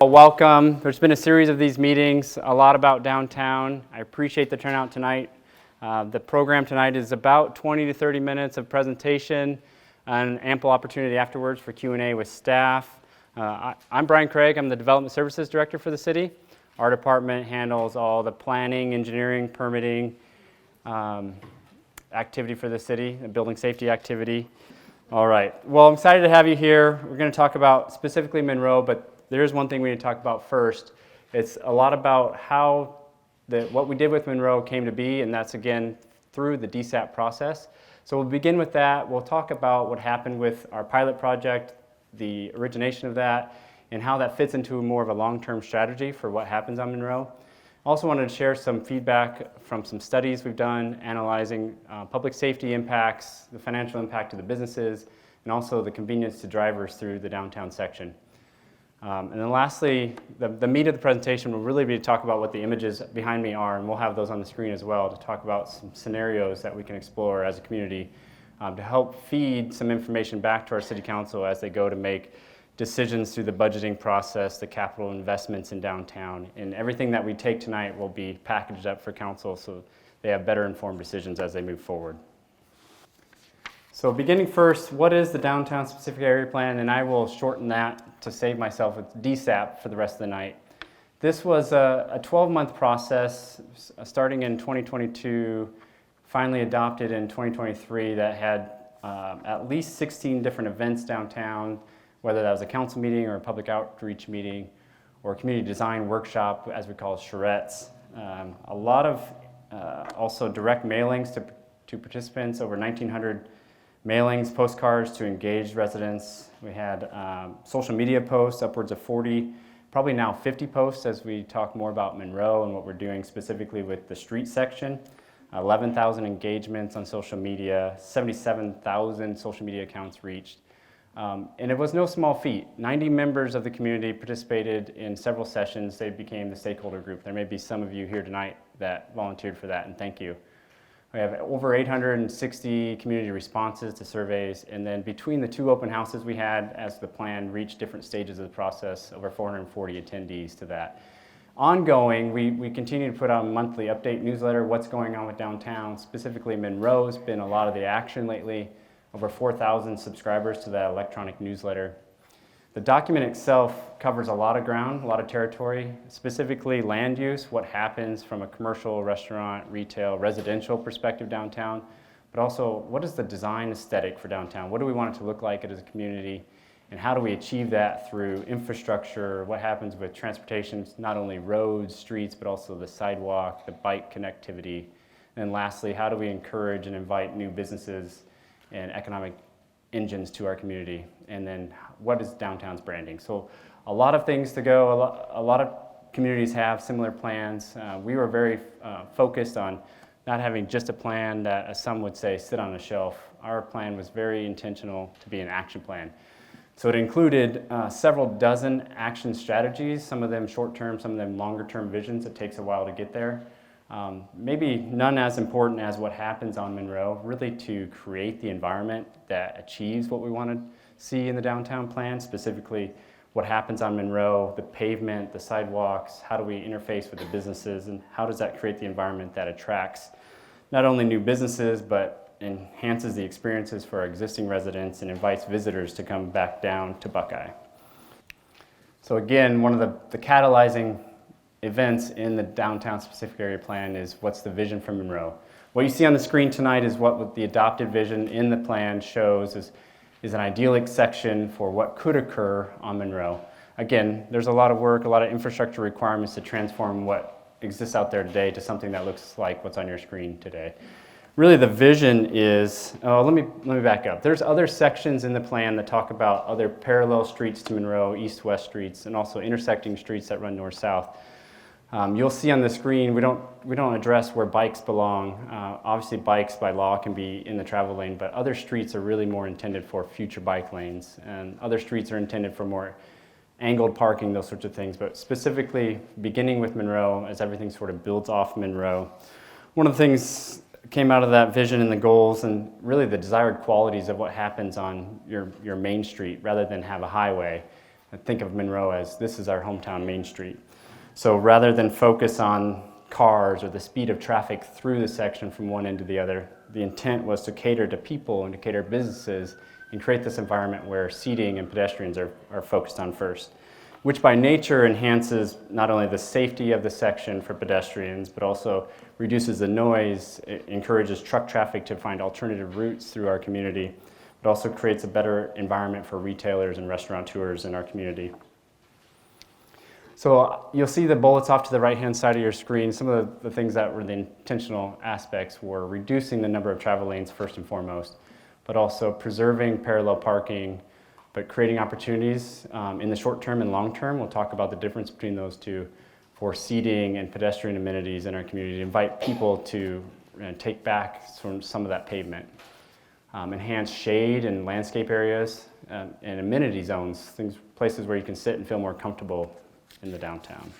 Welcome. There's been a series of these meetings, a lot about downtown. I appreciate the turnout tonight. The program tonight is about 20 to 30 minutes of presentation and ample opportunity afterwards for Q&A with staff. I'm Brian Craig. I'm the Development Services Director for the city. Our department handles all the planning, engineering, permitting activity for the city, the building safety activity. All right. Well, I'm excited to have you here. We're going to talk about specifically Monroe, but there's one thing we need to talk about first. It's a lot about how what we did with Monroe came to be, and that's again through the DSAP process. So we'll begin with that. We'll talk about what happened with our pilot project, the origination of that, and how that fits into more of a long-term strategy for what happens on Monroe. Also wanted to share some feedback from some studies we've done analyzing public safety impacts, the financial impact of the businesses, and also the convenience to drivers through the downtown section. And then lastly, the meat of the presentation will really be to talk about what the images behind me are, and we'll have those on the screen as well to talk about some scenarios that we can explore as a community to help feed some information back to our city council as they go to make decisions through the budgeting process, the capital investments in downtown, and everything that we take tonight will be packaged up for council so they have better informed decisions as they move forward. So beginning first, what is the Downtown Specific Area Plan? And I will shorten that to save myself with DSAP for the rest of the night. This was a 12-month process starting in 2022, finally adopted in 2023 that had at least 16 different events downtown, whether that was a council meeting or a public outreach meeting or a community design workshop, as we call it, charrettes. A lot of also direct mailings to participants, over 1,900 mailings, postcards to engaged residents. We had social media posts, upwards of 40, probably now 50 posts as we talk more about Monroe and what we're doing specifically with the street section. 11,000 engagements on social media, 77,000 social media accounts reached. And it was no small feat. 90 members of the community participated in several sessions. They became the stakeholder group. There may be some of you here tonight that volunteered for that, and thank you. We have over 860 community responses to surveys, and then between the two open houses we had as the plan reached different stages of the process, over 440 attendees to that. Ongoing, we continue to put out a monthly update newsletter, what's going on with downtown, specifically Monroe's been a lot of the action lately, over 4,000 subscribers to that electronic newsletter. The document itself covers a lot of ground, a lot of territory, specifically land use, what happens from a commercial, restaurant, retail, residential perspective downtown, but also what is the design aesthetic for downtown? What do we want it to look like as a community? And how do we achieve that through infrastructure? What happens with transportation, not only roads, streets, but also the sidewalk, the bike connectivity? And lastly, how do we encourage and invite new businesses and economic engines to our community? And then what is downtown's branding? So a lot of things to go. A lot of communities have similar plans. We were very focused on not having just a plan that, as some would say, sit on a shelf. Our plan was very intentional to be an action plan. So it included several dozen action strategies, some of them short-term, some of them longer-term visions. It takes a while to get there. Maybe none as important as what happens on Monroe, really to create the environment that achieves what we want to see in the downtown plan, specifically what happens on Monroe, the pavement, the sidewalks, how do we interface with the businesses, and how does that create the environment that attracts not only new businesses, but enhances the experiences for our existing residents and invites visitors to come back down to Buckeye. So again, one of the catalyzing events in the Downtown Specific Area Plan is what's the vision for Monroe. What you see on the screen tonight is what the adopted vision in the plan shows is an idyllic section for what could occur on Monroe. Again, there's a lot of work, a lot of infrastructure requirements to transform what exists out there today to something that looks like what's on your screen today. Really the vision is, let me back up. There's other sections in the plan that talk about other parallel streets to Monroe, east-west streets, and also intersecting streets that run north-south. You'll see on the screen, we don't address where bikes belong. Obviously bikes by law can be in the travel lane, but other streets are really more intended for future bike lanes, and other streets are intended for more angled parking, those sorts of things. But specifically, beginning with Monroe, as everything sort of builds off Monroe, one of the things came out of that vision and the goals and really the desired qualities of what happens on your main street rather than have a highway. think of Monroe as this is our hometown Main Street. So rather than focus on cars or the speed of traffic through the section from one end to the other, the intent was to cater to people and to cater to businesses and create this environment where seating and pedestrians are focused on first, which by nature enhances not only the safety of the section for pedestrians, but also reduces the noise, it encourages truck traffic to find alternative routes through our community. It also creates a better environment for retailers and restaurateurs in our community. So you'll see the bullets off to the right-hand side of your screen. Some of the things that were the intentional aspects were reducing the number of travel lanes first and foremost, but also preserving parallel parking, but creating opportunities in the short term and long term. We'll talk about the difference between those two for seating and pedestrian amenities in our community to invite people to take back some of that pavement. Enhance shade and landscape areas and amenity zones, places where you can sit and feel more comfortable in the downtown.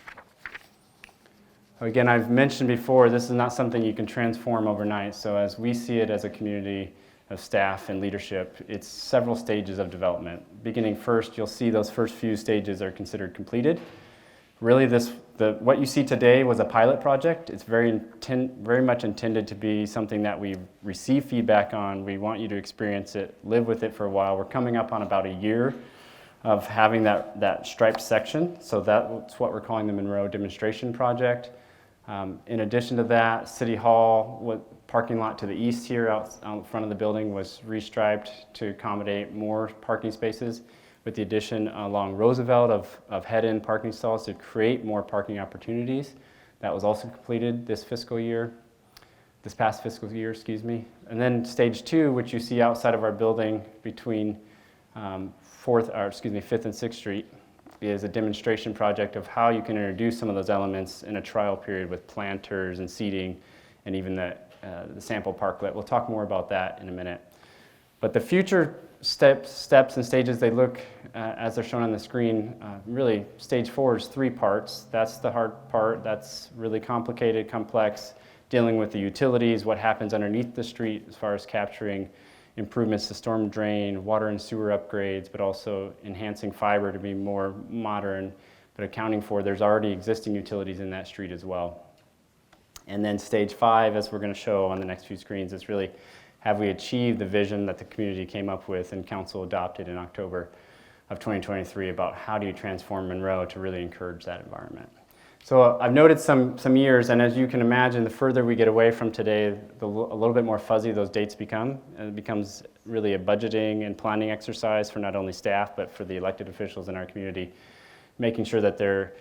Again, I've mentioned before, this is not something you can transform overnight. So as we see it as a community of staff and leadership, it's several stages of development. Beginning first, you'll see those first few stages are considered completed. Really, what you see today was a pilot project. It's very much intended to be something that we receive feedback on. We want you to experience it, live with it for a while. We're coming up on about a year of having that striped section. So that's what we're calling the Monroe Demonstration Project. In addition to that, City Hall parking lot to the east here out front of the building was restriped to accommodate more parking spaces, with the addition along Roosevelt of head-in parking stalls to create more parking opportunities. That was also completed this past fiscal year, And then stage 2, which you see outside of our building between 5th and 6th Street, is a demonstration project of how you can introduce some of those elements in a trial period with planters and seating and even the sample parklet. We'll talk more about that in a minute. But the future steps and stages, they look as they're shown on the screen. Really, stage 4 is 3 parts. That's the hard part. That's really complicated, complex, dealing with the utilities, what happens underneath the street as far as capturing improvements to storm drain, water and sewer upgrades, but also enhancing fiber to be more modern, but accounting for there's already existing utilities in that street as well. And then stage 5, as we're going to show on the next few screens, is really have we achieved the vision that the community came up with and council adopted in October of 2023 about how do you transform Monroe to really encourage that environment. So I've noted some years, and as you can imagine, the further we get away from today, a little bit more fuzzy those dates become. And it becomes really a budgeting and planning exercise for not only staff, but for the elected officials in our community, making sure that they're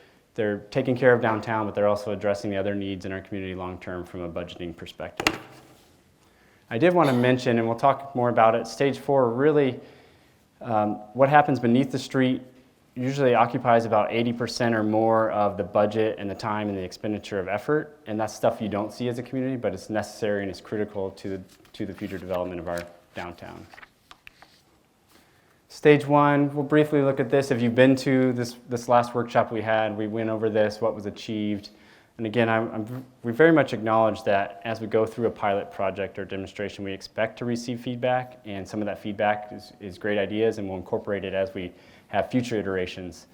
taking care of downtown, but they're also addressing the other needs in our community long-term from a budgeting perspective. I did want to mention, and we'll talk more about it, stage 4 really, what happens beneath the street usually occupies about 80% or more of the budget and the time and the expenditure of effort, and that's stuff you don't see as a community, but it's necessary and it's critical to the future development of our downtown. Stage 1, we'll briefly look at this. If you've been to this last workshop we had, we went over this, what was achieved. And again, we very much acknowledge that as we go through a pilot project or demonstration, we expect to receive feedback, and some of that feedback is great ideas, and we'll incorporate it as we have future iterations.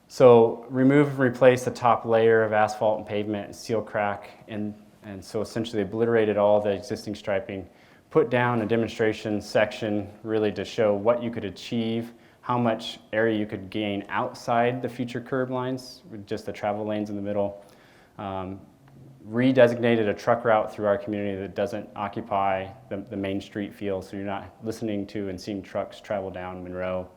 So remove and replace the top layer of asphalt and pavement and seal crack, and so essentially obliterated all the existing striping. Put down a demonstration section really to show what you could achieve, how much area you could gain outside the future curb lines with just the travel lanes in the middle. Redesignated a truck route through our community that doesn't occupy the main street feel, so you're not listening to and seeing trucks travel down Monroe.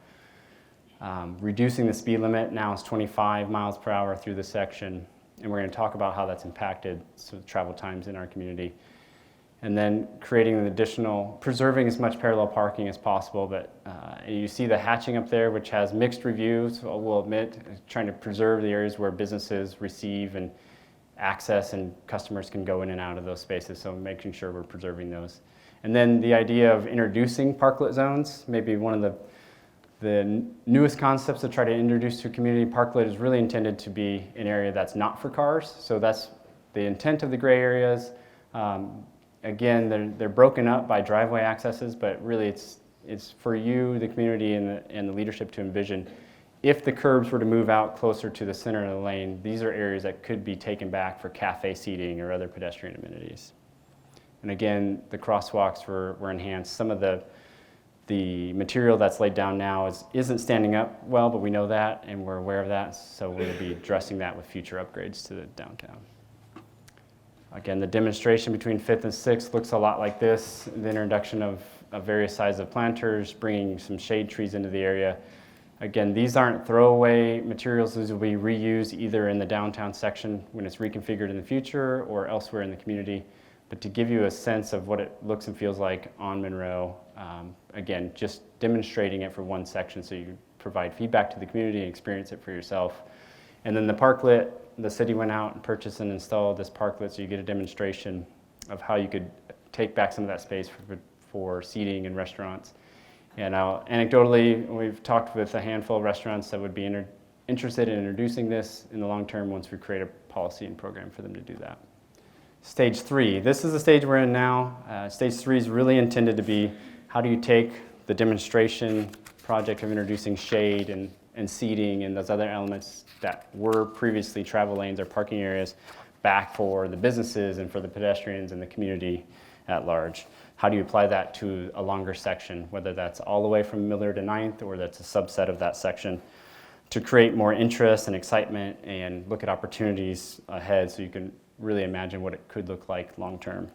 Reducing the speed limit, now it's 25 miles per hour through the section, and we're going to talk about how that's impacted travel times in our community. And then creating an additional, preserving as much parallel parking as possible, but you see the hatching up there, which has mixed reviews, we'll admit, trying to preserve the areas where businesses receive and access and customers can go in and out of those spaces, so making sure we're preserving those. And then the idea of introducing parklet zones, maybe one of the newest concepts to try to introduce to community. Parklet is really intended to be an area that's not for cars, so that's the intent of the gray areas. Again, they're broken up by driveway accesses, but really it's for you, the community, and the leadership to envision if the curbs were to move out closer to the center of the lane, these are areas that could be taken back for cafe seating or other pedestrian amenities. And again, the crosswalks were enhanced. Some of the material that's laid down now isn't standing up well, but we know that and we're aware of that, so we'll be addressing that with future upgrades to the downtown. Again, the demonstration between 5th and 6th looks a lot like this. The introduction of various sizes of planters, bringing some shade trees into the area. Again, these aren't throwaway materials. These will be reused either in the downtown section when it's reconfigured in the future or elsewhere in the community. But to give you a sense of what it looks and feels like on Monroe, again, just demonstrating it for one section so you can provide feedback to the community and experience it for yourself. And then the parklet, the city went out and purchased and installed this parklet so you get a demonstration of how you could take back some of that space for seating and restaurants. And anecdotally, we've talked with a handful of restaurants that would be interested in introducing this in the long term once we create a policy and program for them to do that. Stage 3, this is the stage we're in now. Stage 3 is really intended to be, how do you take the demonstration project of introducing shade and seating and those other elements that were previously travel lanes or parking areas back for the businesses and for the pedestrians and the community at large. How do you apply that to a longer section, whether that's all the way from Miller to 9th or that's a subset of that section, to create more interest and excitement and look at opportunities ahead so you can really imagine what it could look like long term.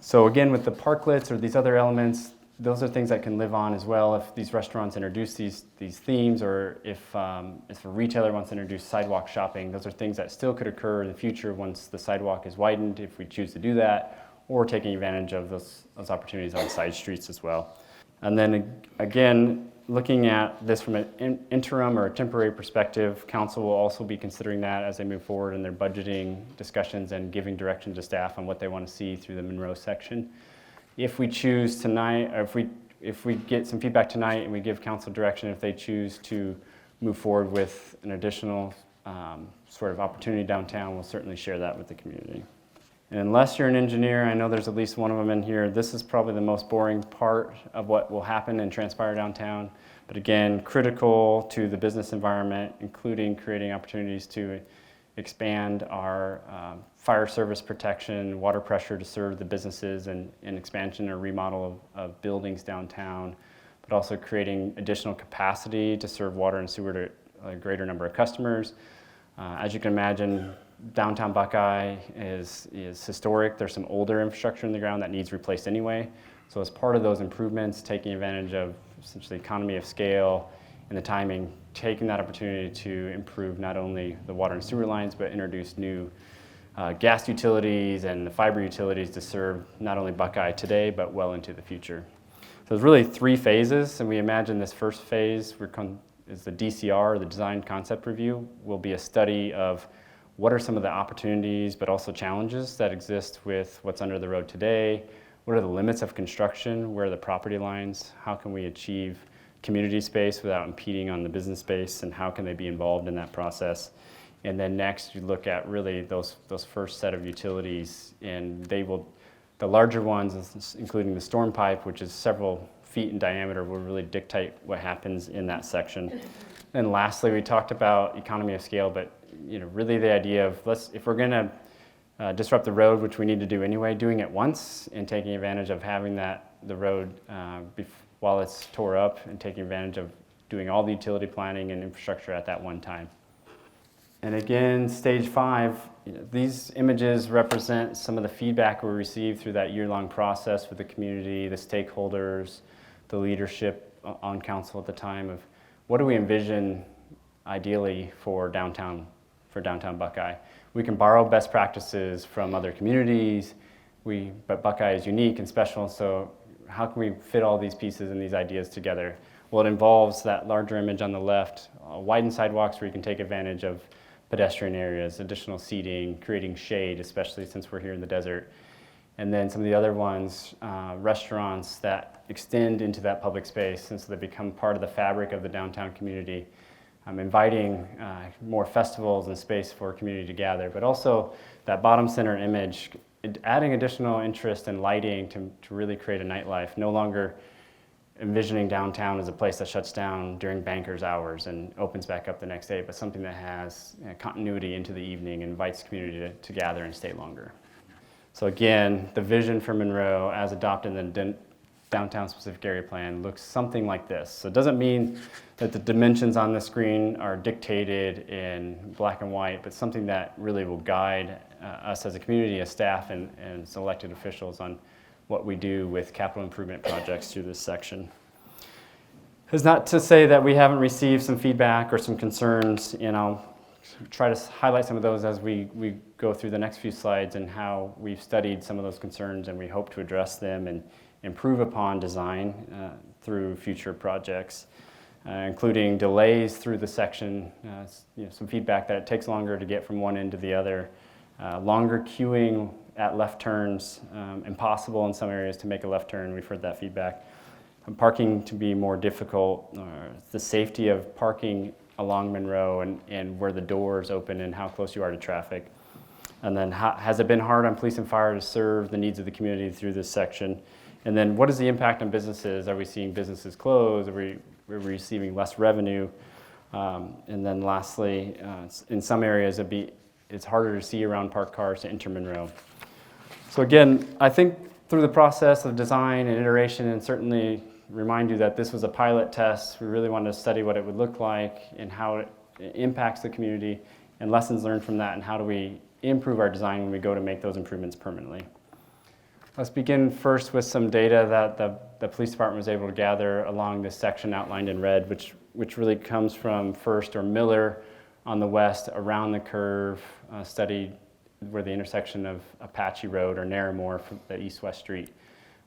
So again, with the parklets or these other elements, those are things that can live on as well if these restaurants introduce these themes, or if a retailer wants to introduce sidewalk shopping. Those are things that still could occur in the future once the sidewalk is widened, if we choose to do that, or taking advantage of those opportunities on side streets as well. And then again, looking at this from an interim or a temporary perspective, council will also be considering that as they move forward in their budgeting discussions and giving direction to staff on what they want to see through the Monroe section. If we choose tonight, or if we get some feedback tonight and we give council direction, if they choose to move forward with an additional sort of opportunity downtown, we'll certainly share that with the community. And unless you're an engineer, I know there's at least one of them in here, this is probably the most boring part of what will happen and transpire downtown. But again, critical to the business environment, including creating opportunities to expand our fire service protection, water pressure to serve the businesses, and expansion or remodel of buildings downtown, but also creating additional capacity to serve water and sewer to a greater number of customers. As you can imagine, downtown Buckeye is historic. There's some older infrastructure in the ground that needs replaced anyway. So as part of those improvements, taking advantage of essentially economy of scale and the timing, taking that opportunity to improve not only the water and sewer lines, but introduce new gas utilities and the fiber utilities to serve not only Buckeye today, but well into the future. So there's really 3 phases, and we imagine this first phase is the DCR, the Design Concept Review, will be a study of what are some of the opportunities, but also challenges that exist with what's under the road today. What are the limits of construction? Where are the property lines? How can we achieve community space without impeding on the business space, and how can they be involved in that process? And then next, you look at really those first set of utilities, and the larger ones, including the storm pipe, which is several feet in diameter, will really dictate what happens in that section. And lastly, we talked about economy of scale, but really the idea of if we're going to disrupt the road, which we need to do anyway, doing it once and taking advantage of having the road while it's tore up, and taking advantage of doing all the utility planning and infrastructure at that one time. And again, stage 5, these images represent some of the feedback we received through that year-long process with the community, the stakeholders, the leadership on council at the time, of what do we envision ideally for downtown Buckeye. We can borrow best practices from other communities, but Buckeye is unique and special, so how can we fit all these pieces and these ideas together? Well, it involves that larger image on the left, widened sidewalks where you can take advantage of pedestrian areas, additional seating, creating shade, especially since we're here in the desert. And then some of the other ones, restaurants that extend into that public space since they become part of the fabric of the downtown community. Inviting more festivals and space for community to gather, but also that bottom center image, adding additional interest and lighting to really create a nightlife. No longer envisioning downtown as a place that shuts down during bankers' hours and opens back up the next day, but something that has continuity into the evening and invites the community to gather and stay longer. So again, the vision for Monroe as adopted in the downtown specific area plan looks something like this. So it doesn't mean that the dimensions on the screen are dictated in black and white, but something that really will guide us as a community, as staff, and as elected officials on what we do with capital improvement projects through this section. It's not to say that we haven't received some feedback or some concerns, and I'll try to highlight some of those as we go through the next few slides and how we've studied some of those concerns, and we hope to address them and improve upon design through future projects, including delays through the section, some feedback that it takes longer to get from one end to the other, longer queuing at left turns, impossible in some areas to make a left turn. We've heard that feedback. Parking to be more difficult, the safety of parking along Monroe and where the doors open and how close you are to traffic. And then has it been hard on police and fire to serve the needs of the community through this section? And then what is the impact on businesses? Are we seeing businesses close? Are we receiving less revenue? And then lastly, in some areas it's harder to see around parked cars to enter Monroe. So again, I think through the process of design and iteration, and certainly remind you that this was a pilot test, we really wanted to study what it would look like and how it impacts the community and lessons learned from that, and how do we improve our design when we go to make those improvements permanently. Let's begin first with some data that the police department was able to gather along this section outlined in red, which really comes from First or Miller on the west, around the curve, studied where the intersection of Apache Road or Narramore from the east-west street.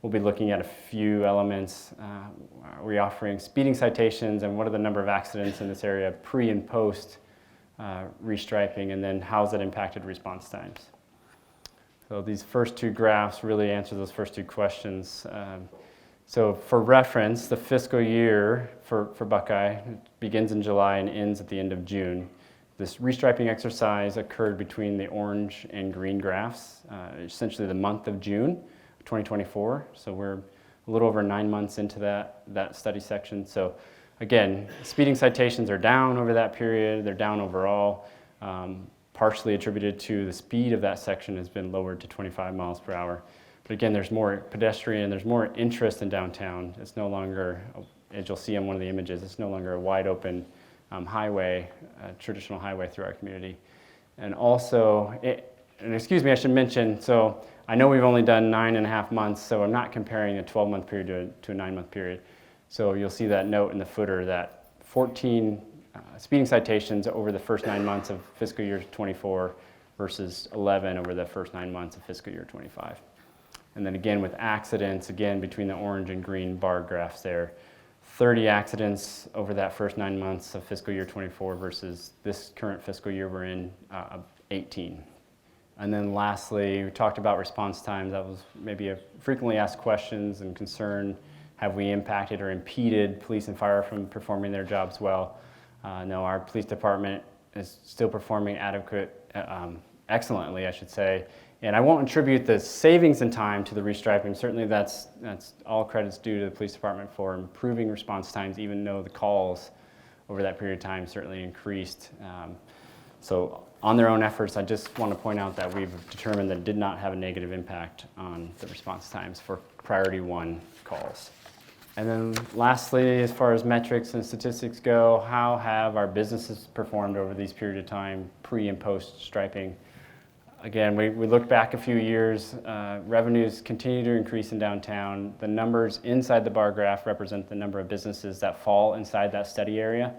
We'll be looking at a few elements. Are we offering speeding citations, and what are the number of accidents in this area pre and post restriping, and then how's that impacted response times? So these first two graphs really answer those first two questions. So for reference, the fiscal year for Buckeye begins in July and ends at the end of June. This restriping exercise occurred between the orange and green graphs, essentially the month of June 2024. So we're a little over 9 months into that study section. So again, speeding citations are down over that period. They're down overall. Partially attributed to the speed of that section has been lowered to 25 miles per hour. But again, there's more pedestrian, there's more interest in downtown. It's no longer, as you'll see on one of the images, it's no longer a wide open highway, traditional highway through our community. And also, and excuse me, I should mention, so I know we've only done 9.5 months, so I'm not comparing a 12-month period to a 9-month period. So you'll see that note in the footer that 14 speeding citations over the first 9 months of fiscal year 24 versus 11 over the first 9 months of fiscal year 25. And then again with accidents, again between the orange and green bar graphs there, 30 accidents over that first 9 months of fiscal year 24 versus this current fiscal year we're in, 18. And then lastly, we talked about response times. That was maybe a frequently asked questions and concern. Have we impacted or impeded police and fire from performing their jobs well? No, our police department is still performing excellently, I should say. And I won't attribute the savings in time to the restriping. Certainly that's all credits due to the police department for improving response times, even though the calls over that period of time certainly increased. So on their own efforts, I just want to point out that we've determined that it did not have a negative impact on the response times for priority 1 calls. And then lastly, as far as metrics and statistics go, how have our businesses performed over these period of time, pre and post striping? Again, we look back a few years, revenues continue to increase in downtown. The numbers inside the bar graph represent the number of businesses that fall inside that study area,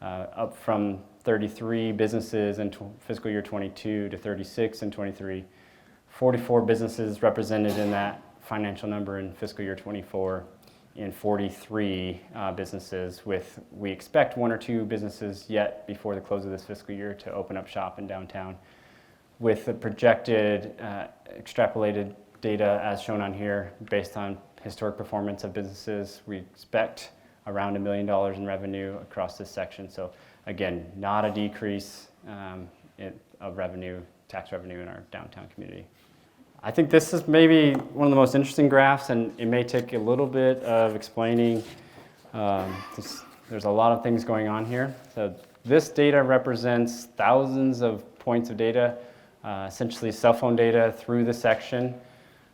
up from 33 businesses in fiscal year 22 to 36 in 23. 44 businesses represented in that financial number in fiscal year 24. In 43 businesses, with we expect 1 or 2 businesses yet before the close of this fiscal year to open up shop in downtown. With the projected extrapolated data as shown on here, based on historic performance of businesses, we expect around $1 million in revenue across this section. So again, not a decrease of revenue, tax revenue in our downtown community. I think this is maybe one of the most interesting graphs, and it may take a little bit of explaining. There's a lot of things going on here. So this data represents thousands of points of data, essentially cell phone data through the section.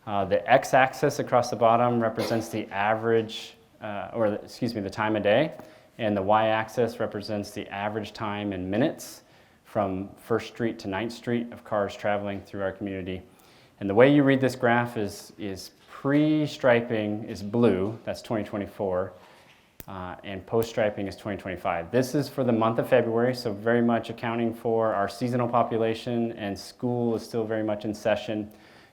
The x-axis across the bottom represents the average, the time of day, and the y-axis represents the average time in minutes from 1st Street to 9th Street of cars traveling through our community. And the way you read this graph is pre-striping is blue, that's 2024, and post-striping is 2025. This is for the month of February, so very much accounting for our seasonal population, and school is still very much in session.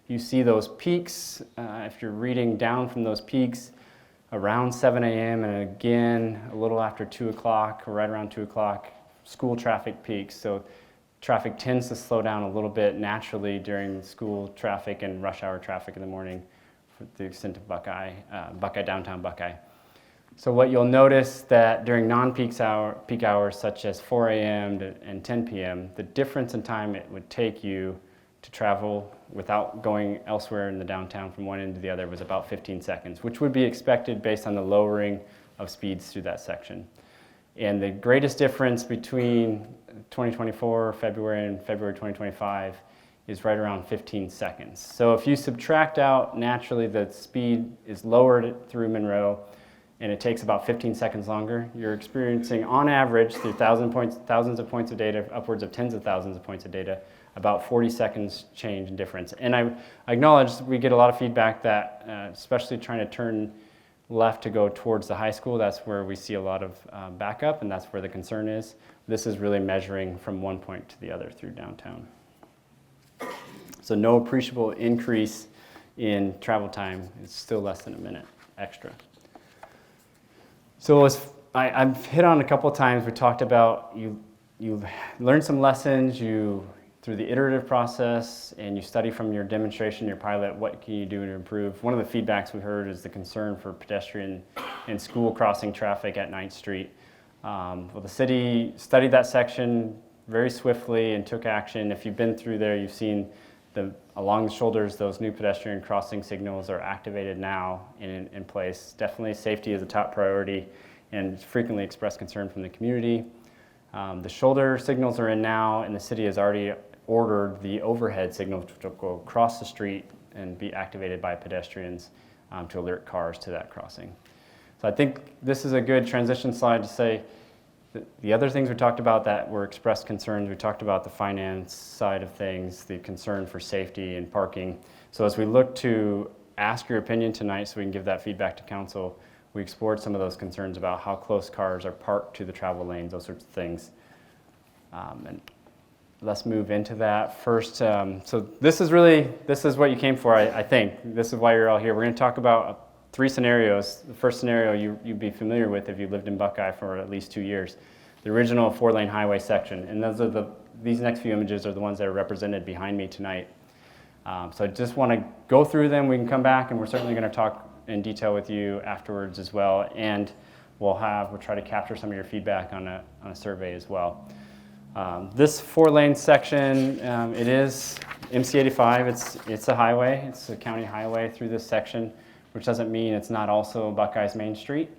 You see those peaks, if you're reading down from those peaks, around 7 a.m. and again a little after 2 o'clock, or right around 2 o'clock, school traffic peaks. So traffic tends to slow down a little bit naturally during school traffic and rush hour traffic in the morning for the extent of Buckeye, downtown Buckeye. So what you'll notice that during non-peak hours such as 4 a.m. and 10 p.m., the difference in time it would take you to travel without going elsewhere in the downtown from one end to the other was about 15 seconds, which would be expected based on the lowering of speeds through that section. And the greatest difference between 2024 February and February 2025 is right around 15 seconds. So if you subtract out, naturally the speed is lowered through Monroe and it takes about 15 seconds longer. You're experiencing, on average, through thousands of points of data, upwards of tens of thousands of points of data, about 40 seconds change in difference. And I acknowledge we get a lot of feedback that, especially trying to turn left to go towards the high school, that's where we see a lot of backup, and that's where the concern is. This is really measuring from one point to the other through downtown. So no appreciable increase in travel time. It's still less than a minute extra. So I've hit on a couple of times, we talked about you've learned some lessons, through the iterative process, and you study from your demonstration, your pilot, what can you do to improve. One of the feedbacks we heard is the concern for pedestrian and school crossing traffic at 9th Street. Well, the city studied that section very swiftly and took action. If you've been through there, you've seen along the shoulders, those new pedestrian crossing signals are activated now in place. Definitely safety is a top priority and frequently expressed concern from the community. The shoulder signals are in now, and the city has already ordered the overhead signals to go across the street and be activated by pedestrians to alert cars to that crossing. So I think this is a good transition slide to say that the other things we talked about that were expressed concerns, we talked about the finance side of things, the concern for safety and parking. So as we look to ask your opinion tonight so we can give that feedback to council, we explored some of those concerns about how close cars are parked to the travel lanes, those sorts of things. And let's move into that first. So this is what you came for, I think. This is why you're all here. We're going to talk about 3 scenarios. The first scenario you'd be familiar with if you lived in Buckeye for at least 2 years. The original 4-lane highway section. And these next few images are the ones that are represented behind me tonight. So I just want to go through them. We can come back, and we're certainly going to talk in detail with you afterwards as well. And we'll try to capture some of your feedback on a survey as well. This 4-lane section, it is MC85. It's a highway. It's a county highway through this section, which doesn't mean it's not also Buckeye's Main Street.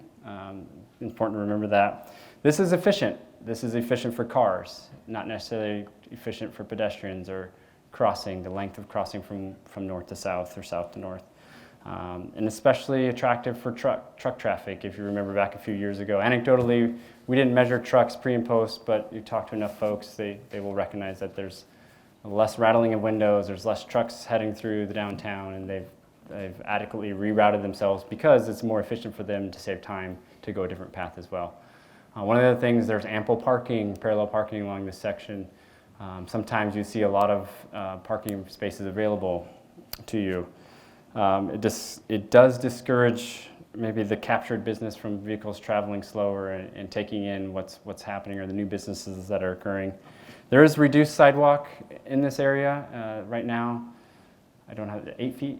Important to remember that. This is efficient. This is efficient for cars, not necessarily efficient for pedestrians or crossing, the length of crossing from north to south or south to north. And especially attractive for truck traffic. If you remember back a few years ago, anecdotally, we didn't measure trucks pre and post, but you talk to enough folks, they will recognize that there's less rattling of windows, there's less trucks heading through the downtown, and they've adequately rerouted themselves because it's more efficient for them to save time to go a different path as well. One of the other things, there's ample parking, parallel parking along this section. Sometimes you see a lot of parking spaces available to you. It does discourage maybe the captured business from vehicles traveling slower and taking in what's happening or the new businesses that are occurring. There is reduced sidewalk in this area right now. I don't have 8 feet.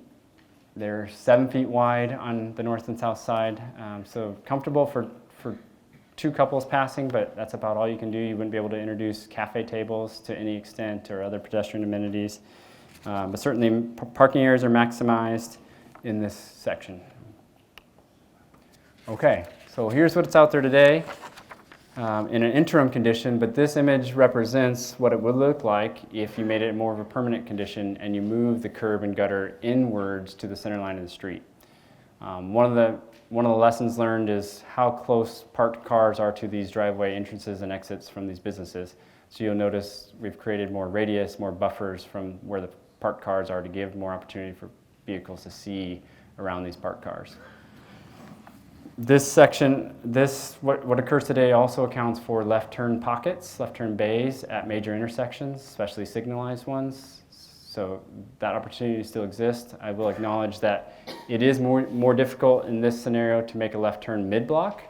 They're 7 feet wide on the north and south side. So comfortable for 2 couples passing, but that's about all you can do. You wouldn't be able to introduce cafe tables to any extent or other pedestrian amenities. But certainly parking areas are maximized in this section. Okay, so here's what's out there today in an interim condition, but this image represents what it would look like if you made it more of a permanent condition and you move the curb and gutter inwards to the center line of the street. One of the lessons learned is how close parked cars are to these driveway entrances and exits from these businesses. So you'll notice we've created more radius, more buffers from where the parked cars are to give more opportunity for vehicles to see around these parked cars. This section, what occurs today also accounts for left turn pockets, left turn bays at major intersections, especially signalized ones. So that opportunity still exists. I will acknowledge that it is more difficult in this scenario to make a left turn mid-block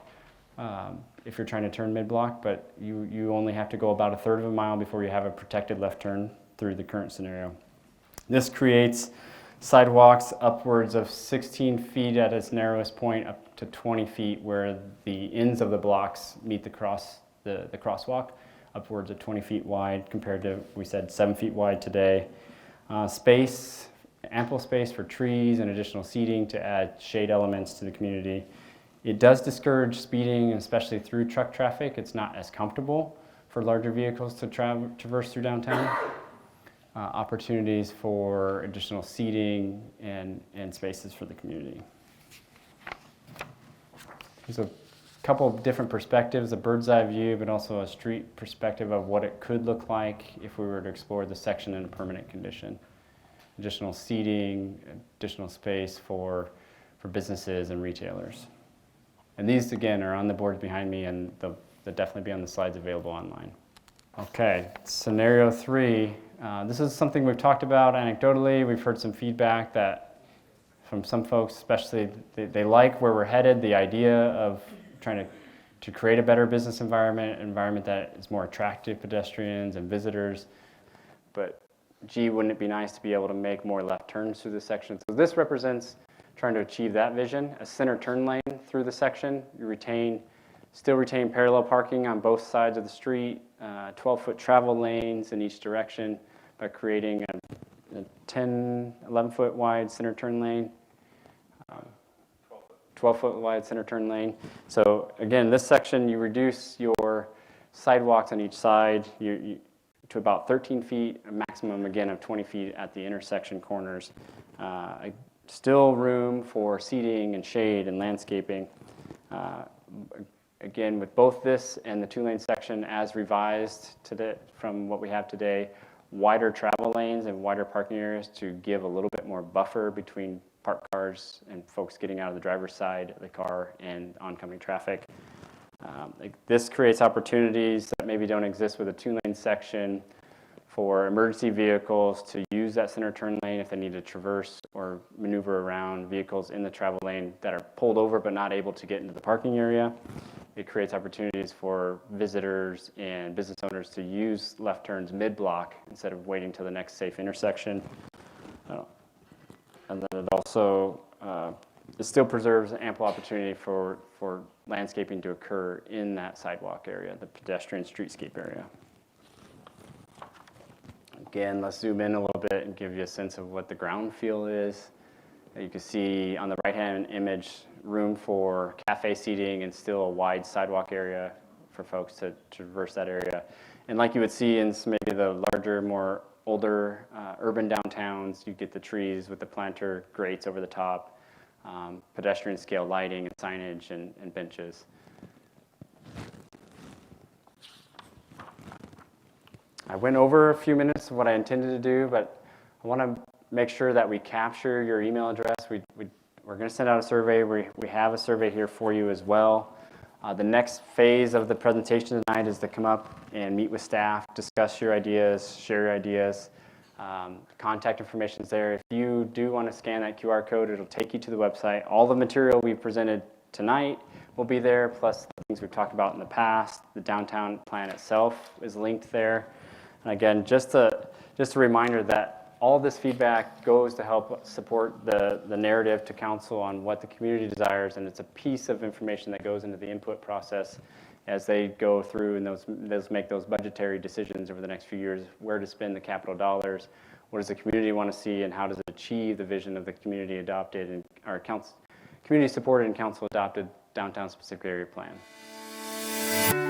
if you're trying to turn mid-block, but you only have to go about 1/3 of a mile before you have a protected left turn through the current scenario. This creates sidewalks upwards of 16 feet at its narrowest point, up to 20 feet where the ends of the blocks meet the crosswalk, upwards of 20 feet wide compared to, we said, 7 feet wide today. Ample space for trees and additional seating to add shade elements to the community. It does discourage speeding, especially through truck traffic. It's not as comfortable for larger vehicles to traverse through downtown. Opportunities for additional seating and spaces for the community. There's a couple of different perspectives, a bird's eye view, but also a street perspective of what it could look like if we were to explore the section in a permanent condition. Additional seating, additional space for businesses and retailers. And these, again, are on the boards behind me, and they'll definitely be on the slides available online. Okay, scenario 3. This is something we've talked about anecdotally. We've heard some feedback that from some folks, especially, they like where we're headed, the idea of trying to create a better business environment that is more attractive to pedestrians and visitors. But gee, wouldn't it be nice to be able to make more left turns through this section? So this represents trying to achieve that vision, a center turn lane through the section. You still retain parallel parking on both sides of the street, 12-foot travel lanes in each direction by creating a 11-foot wide center turn lane, 12-foot wide center turn lane. So again, this section, you reduce your sidewalks on each side to about 13 feet, a maximum, again, of 20 feet at the intersection corners. Still room for seating and shade and landscaping. Again, with both this and the 2-lane section as revised today from what we have today, wider travel lanes and wider parking areas to give a little bit more buffer between parked cars and folks getting out of the driver's side of the car and oncoming traffic. This creates opportunities that maybe don't exist with a 2-lane section for emergency vehicles to use that center turn lane if they need to traverse or maneuver around vehicles in the travel lane that are pulled over but not able to get into the parking area. It creates opportunities for visitors and business owners to use left turns mid-block instead of waiting till the next safe intersection. And then it also it still preserves ample opportunity for landscaping to occur in that sidewalk area, the pedestrian streetscape area. Again, let's zoom in a little bit and give you a sense of what the ground feel is. You can see on the right-hand image, room for cafe seating and still a wide sidewalk area for folks to traverse that area. And like you would see in maybe the larger, more older urban downtowns, you get the trees with the planter grates over the top, pedestrian scale lighting and signage and benches. I went over a few minutes of what I intended to do, but I want to make sure that we capture your email address. We're going to send out a survey. We have a survey here for you as well. The next phase of the presentation tonight is to come up and meet with staff, discuss your ideas, share your ideas. Contact information is there. If you do want to scan that QR code, it'll take you to the website. All the material we presented tonight will be there, plus the things we've talked about in the past. The downtown plan itself is linked there. And again, just a reminder that all this feedback goes to help support the narrative to council on what the community desires, and it's a piece of information that goes into the input process as they go through and those make those budgetary decisions over the next few years, where to spend the capital dollars, what does the community want to see, and how does it achieve the vision of the community adopted and our community supported and council adopted downtown specific area plan.